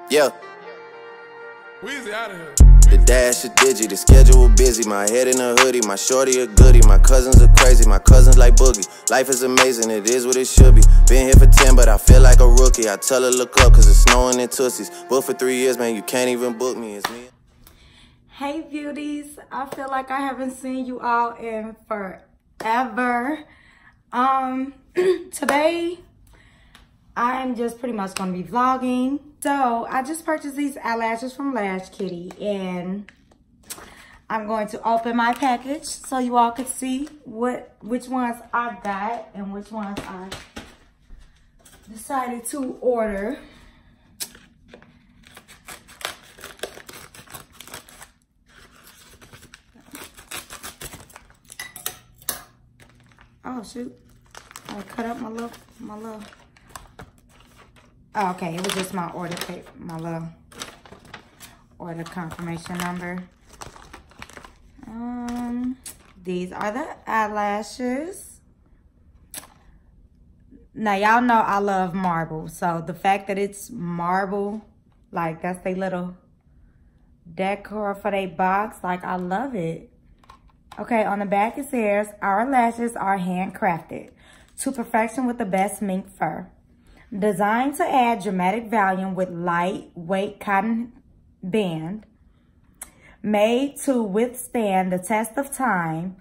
Yeah. Weezy out of here. The dash a digi, the schedule busy. My head in a hoodie, my shorty a goodie. My cousins are crazy, my cousins like Boogie. Life is amazing, it is what it should be. Been here for 10, but I feel like a rookie. I tell her look up, cause it's snowing in Tootsies. Booked for 3 years, man, you can't even book me. It's me. Hey beauties, I feel like I haven't seen you all in forever. Today I'm just pretty much gonna be vlogging. So I just purchased these eyelashes from Lash Kitty, and I'm going to open my package so you all can see which ones I got and which ones I decided to order. Oh shoot, I cut up my little. Oh, okay, it was just my order paper, my little order confirmation number. These are the eyelashes. Now y'all know I love marble, so the fact that it's marble, like that's their little decor for their box, like I love it. Okay, on the back it says, our lashes are handcrafted to perfection with the best mink fur. Designed to add dramatic volume with lightweight cotton band. Made to withstand the test of time.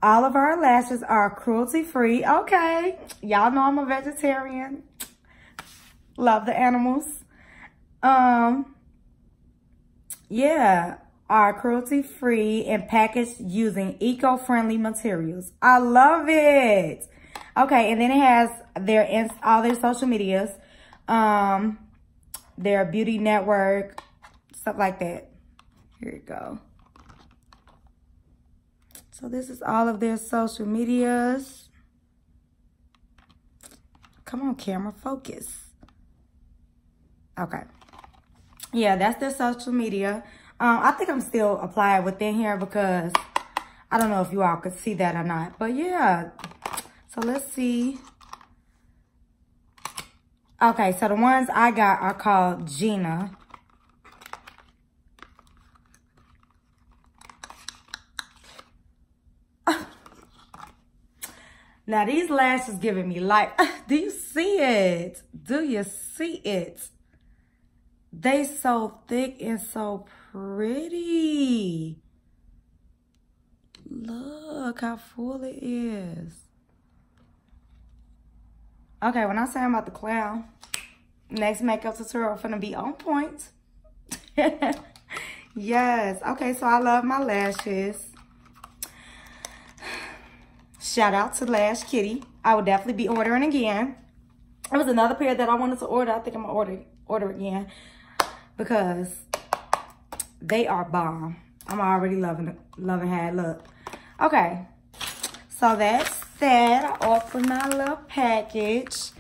All of our lashes are cruelty-free. Okay, y'all know I'm a vegetarian. Love the animals. Yeah. Are cruelty-free and packaged using eco-friendly materials. I love it. Okay, and then it has all their social medias, their beauty network, stuff like that. Here you go. So this is all of their social medias. Come on, camera, focus. Okay. Yeah, that's their social media. I think I'm still applying within here because I don't know if you all could see that or not. But yeah, so let's see. Okay, so the ones I got are called Gina. Now these lashes giving me life. Do you see it? Do you see it? They so thick and so pretty. Look how full it is. Okay, when I say I'm about to clown, next makeup tutorial finna be on point. Yes. Okay, so I love my lashes. Shout out to Lash Kitty. I will definitely be ordering again. There was another pair that I wanted to order. I think I'm gonna order again because they are bomb. I'm already loving how it look. Okay, so that's that. I opened my little package.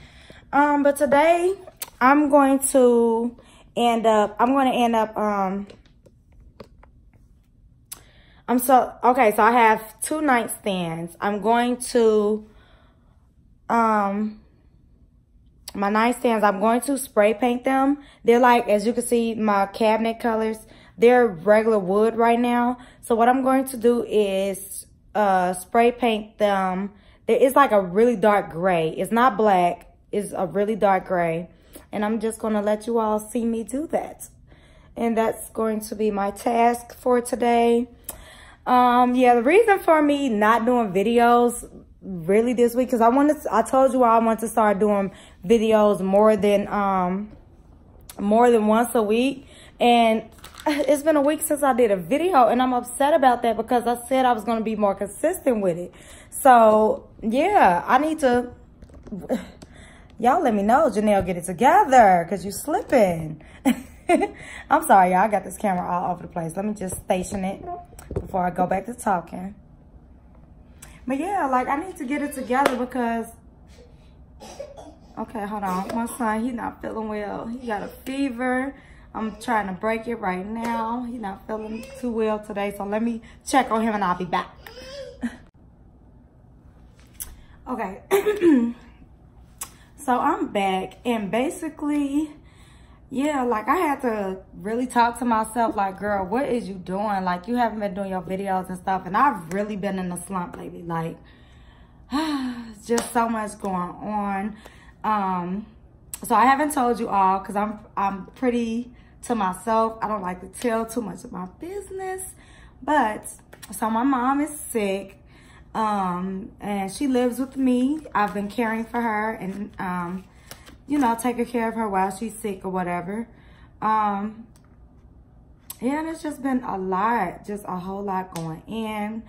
But today I'm going to end up, okay, so I have 2 nightstands. I'm going to, my nightstands, I'm going to spray paint them. They're like, as you can see, my cabinet colors. They're regular wood right now. So what I'm going to do is spray paint them. It's like a really dark gray. It's not black. It's a really dark gray. And I'm just going to let you all see me do that. And that's going to be my task for today. Yeah, the reason for me not doing videos really this week, because I told you I want to start doing videos more than once a week, and it's been a week since I did a video, and I'm upset about that because I said I was going to be more consistent with it. So yeah, I need to, y'all let me know, Janelle, get it together because you slipping. I'm sorry, y'all, I got this camera all over the place. Let me just station it before I go back to talking. But yeah, like I need to get it together because, okay, hold on. My son, he's not feeling well. He got a fever. I'm trying to break it right now. He's not feeling too well today. So let me check on him and I'll be back. Okay. So I'm back, and basically yeah, like I had to really talk to myself like, girl, what is you doing? Like, you haven't been doing your videos and stuff. And I've really been in a slump lately. Like, just so much going on. So I haven't told you all because I'm pretty to myself. I don't like to tell too much of my business. But, so my mom is sick. And she lives with me. I've been caring for her and, you know, taking care of her while she's sick or whatever. Yeah, and it's just been a lot, just a whole lot going in.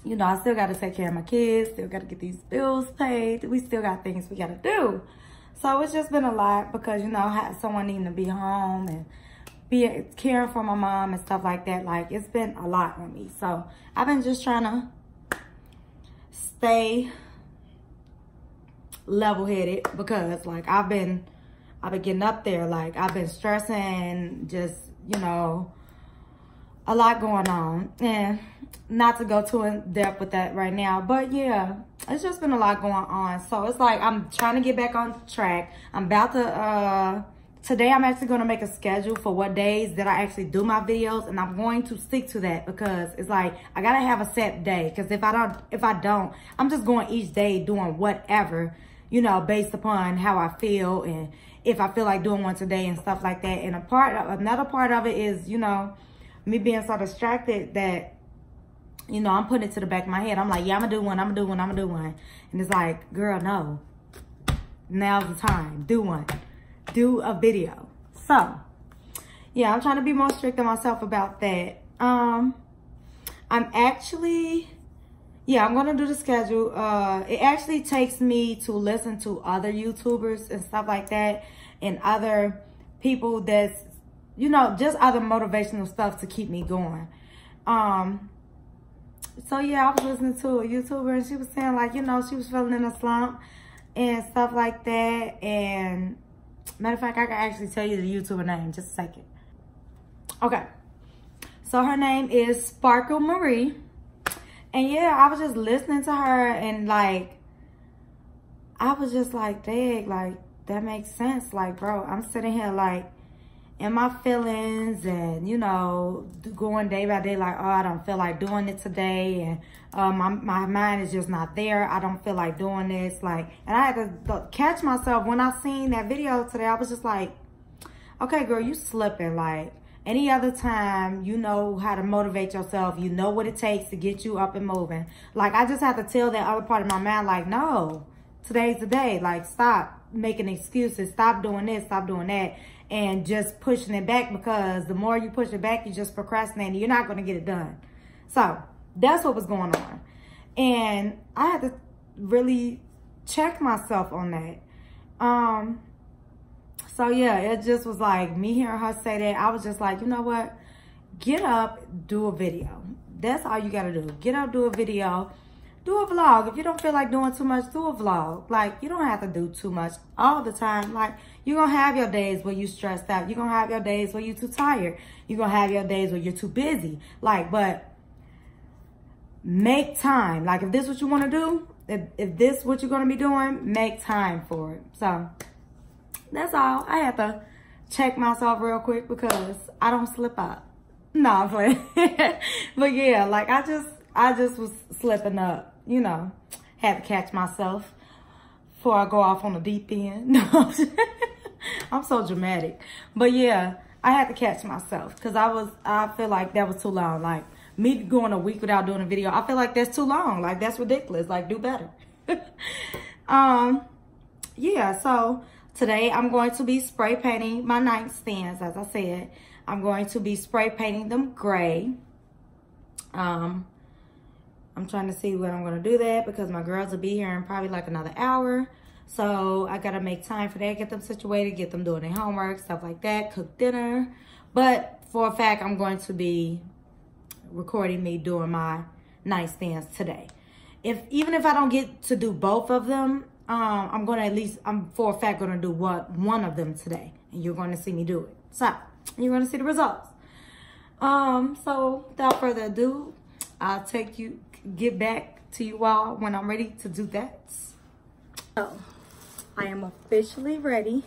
You know, I still got to take care of my kids, still got to get these bills paid. We still got things we got to do. So it's just been a lot because, you know, someone needing to be home and be caring for my mom and stuff like that. Like, it's been a lot on me. So I've been just trying to stay level-headed because, like, I've been getting up there. Like, I've been stressing, just, you know, a lot going on. And not to go too in depth with that right now, but yeah, it's just been a lot going on. So it's like I'm trying to get back on track. I'm about to today I'm actually going to make a schedule for what days that I actually do my videos, and I'm going to stick to that because it's like I gotta have a set day. Because if I don't, I'm just going each day doing whatever, you know, based upon how I feel and if I feel like doing one today and stuff like that. And another part of it is, you know, me being so distracted that, you know, I'm putting it to the back of my head. I'm like, yeah, I'm gonna do one, I'm gonna do one, I'm gonna do one. And it's like, girl, no. Now's the time. Do one. Do a video. So, yeah, I'm trying to be more strict on myself about that. I'm actually, yeah, I'm gonna do the schedule. It actually takes me to listen to other YouTubers and stuff like that, and other people that's, you know, just other motivational stuff to keep me going. So yeah, I was listening to a YouTuber and she was saying, like, you know, she was feeling in a slump and stuff like that. And matter of fact, I can actually tell you the YouTuber name in just a second. Okay. So her name is Sparkle Marie. And yeah, I was just listening to her and like, I was just like, dang, like, that makes sense. Like, bro, I'm sitting here like, in my feelings and, you know, going day by day like, oh, I don't feel like doing it today. And my mind is just not there. I don't feel like doing this. Like, and I had to catch myself when I seen that video today. I was just like, okay, girl, you slipping. Like, any other time, you know how to motivate yourself. You know what it takes to get you up and moving. Like, I just have to tell that other part of my mind, like, no, today's the day. Like, stop making excuses. Stop doing this. Stop doing that. And just pushing it back, because the more you push it back, you just procrastinate and you're not going to get it done. So that's what was going on. And I had to really check myself on that. So yeah, it just was like me hearing her say that. I was just like, you know what? Get up, do a video. That's all you got to do. Get up, do a video. Do a vlog. If you don't feel like doing too much, do a vlog. Like, you don't have to do too much all the time. Like, you're going to have your days where you're stressed out. You're going to have your days where you're too tired. You're going to have your days where you're too busy. Like, but make time. Like, if this is what you want to do, if this is what you're going to be doing, make time for it. So, that's all. I had to check myself real quick because I don't slip up. No, I'm playing. But yeah, like, I just was slipping up, you know, had to catch myself before I go off on the deep end. No, I'm so dramatic. But yeah, I had to catch myself because I feel like that was too long. Like, me going a week without doing a video, I feel like that's too long. Like, that's ridiculous. Like, do better. Yeah, so today I'm going to be spray painting my nightstands, as I said. I'm going to be spray painting them gray. I'm trying to see when I'm going to do that because my girls will be here in probably like another hour. So I got to make time for that, get them situated, get them doing their homework, stuff like that, cook dinner. But for a fact, I'm going to be recording me doing my nightstands today. Even if I don't get to do both of them, I'm going to at least, I'm for a fact going to do one of them today. And you're going to see me do it. So you're going to see the results. So without further ado, I'll get back to you all when I'm ready to do that. So I am officially ready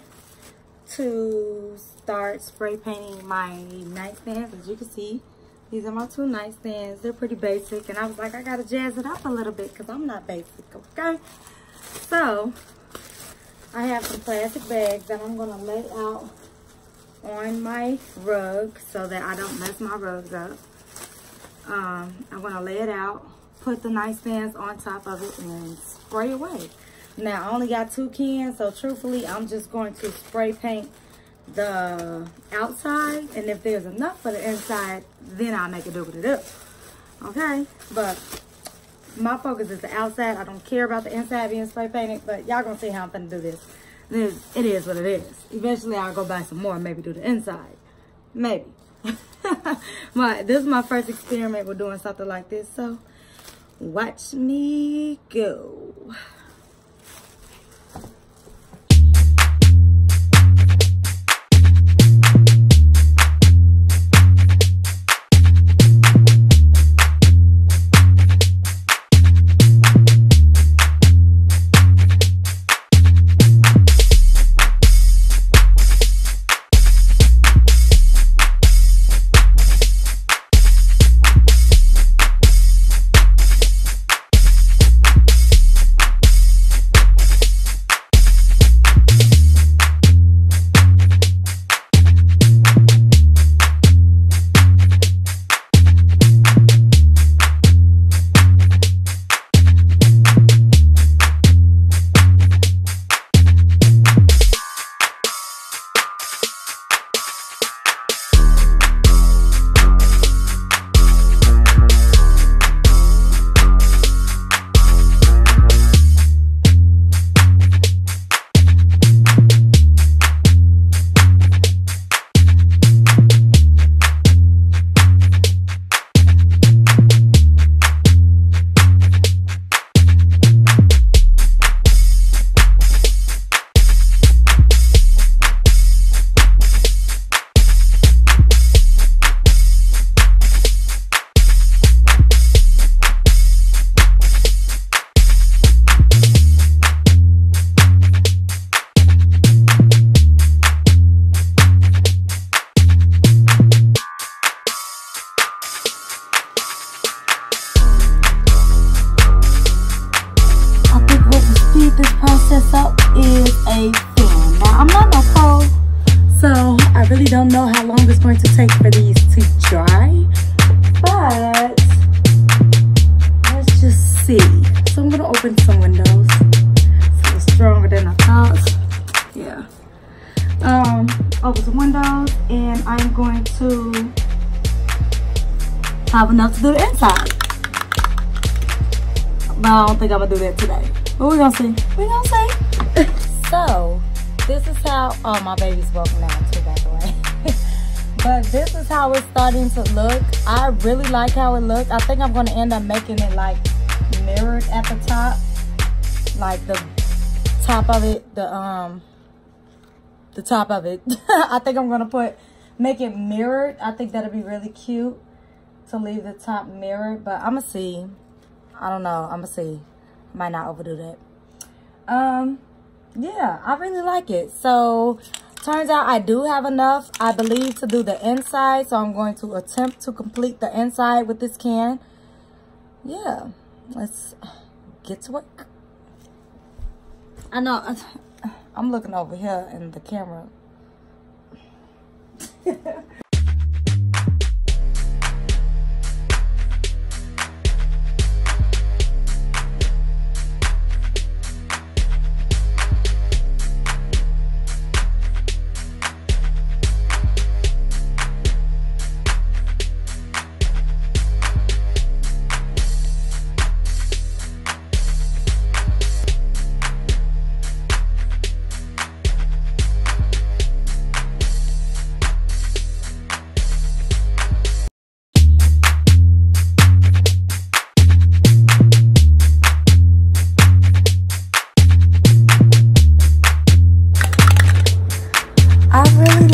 to start spray painting my nightstands. As you can see, these are my 2 nightstands. They're pretty basic, and I was like, I gotta jazz it up a little bit because I'm not basic, okay? So I have some plastic bags that I'm gonna lay out on my rug so that I don't mess my rugs up. I'm gonna lay it out, put the nightstands on top of it, and spray away. Now, I only got 2 cans, so truthfully, I'm just going to spray paint the outside, and if there's enough for the inside, then I'll make it do what it do. Okay? But my focus is the outside. I don't care about the inside being spray painted, but y'all gonna see how I'm gonna do this. It is what it is. Eventually, I'll go buy some more and maybe do the inside. Maybe. This is my first experiment with doing something like this, so watch me go. This process up is a fan. Now, I'm not no pro, so I really don't know how long it's going to take for these to dry, but let's just see. So I'm gonna open some windows. So it's stronger than I thought. Yeah. Open some windows, and I'm going to have enough to do the inside. But I don't think I'm gonna do that today. But we're gonna see. We're gonna see. So, this is how, oh, my baby's woke now too, by the way. But this is how it's starting to look. I really like how it looks. I think I'm gonna end up making it like mirrored at the top. Like the top of it, the top of it. I think I'm gonna make it mirrored. I think that'll be really cute to leave the top mirrored, but I'm gonna see. I don't know, I'm gonna see. Might not overdo that. Yeah, I really like it. So turns out I do have enough, I believe, to do the inside, so I'm going to attempt to complete the inside with this can. Yeah, let's get to work. I know I'm looking over here in the camera.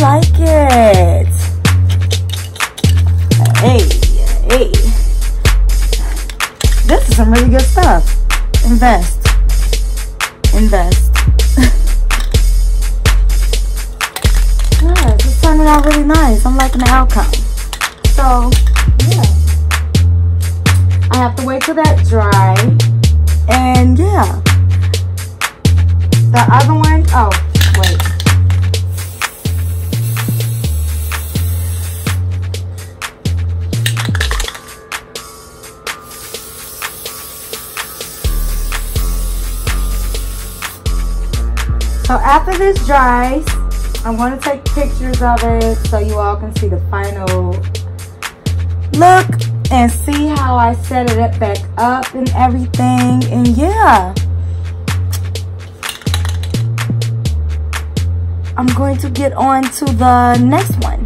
Like it. Hey. This is some really good stuff. Invest. out really nice. I'm liking the outcome. So, yeah. I have to wait till that dry. And yeah. The other one, oh, wait. So after this dries, I'm going to take pictures of it so you all can see the final look and see how I set it back up and everything. And yeah, I'm going to get on to the next one.